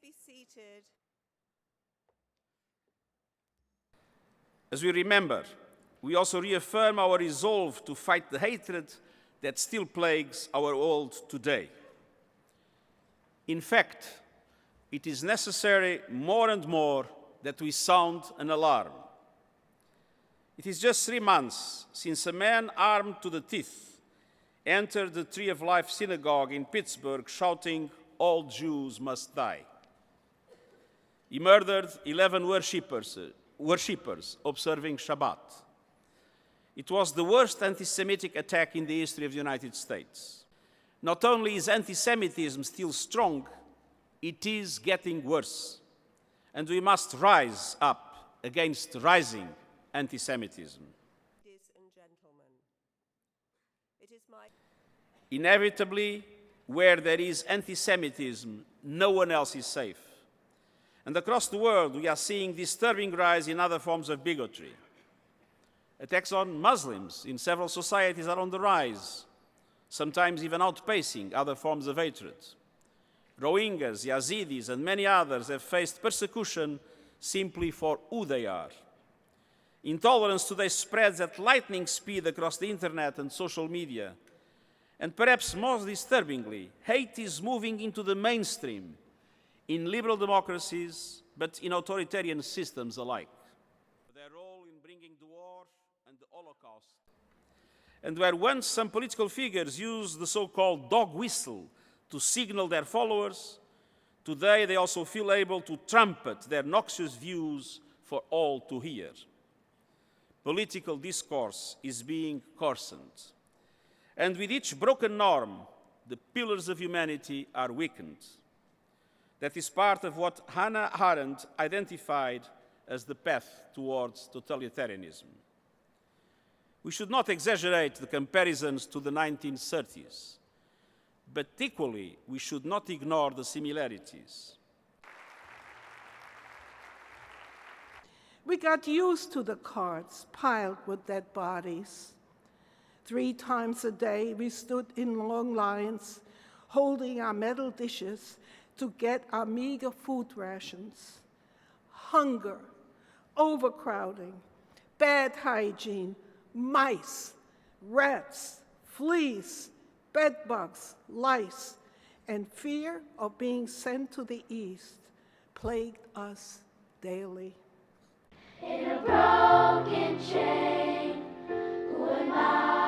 be seated. As we remember, we also reaffirm our resolve to fight the hatred that still plagues our world today. In fact, it is necessary more and more that we sound an alarm. It is just 3 months since a man armed to the teeth entered the Tree of Life synagogue in Pittsburgh shouting, "All Jews must die." He murdered 11 worshippers observing Shabbat. It was the worst anti-Semitic attack in the history of the United States. Not only is anti-Semitism still strong, it is getting worse. And we must rise up against rising anti-Semitism. Ladies and gentlemen, it is my... Inevitably, where there is anti-Semitism, no one else is safe. And across the world, we are seeing disturbing rise in other forms of bigotry. Attacks on Muslims in several societies are on the rise, sometimes even outpacing other forms of hatred. Rohingyas, Yazidis, and many others have faced persecution simply for who they are. Intolerance today spreads at lightning speed across the internet and social media. And perhaps most disturbingly, hate is moving into the mainstream in liberal democracies, but in authoritarian systems alike. Their role in bringing the war and the Holocaust. And where once some political figures used the so-called dog whistle to signal their followers, today they also feel able to trumpet their noxious views for all to hear. Political discourse is being coarsened. And with each broken norm, the pillars of humanity are weakened. That is part of what Hannah Arendt identified as the path towards totalitarianism. We should not exaggerate the comparisons to the 1930s, but equally, we should not ignore the similarities. We got used to the carts piled with dead bodies. 3 times a day, we stood in long lines, holding our metal dishes to get our meager food rations. Hunger, overcrowding, bad hygiene, mice, rats, fleas, bedbugs, lice, and fear of being sent to the east plagued us daily. In a broken chain, who am I?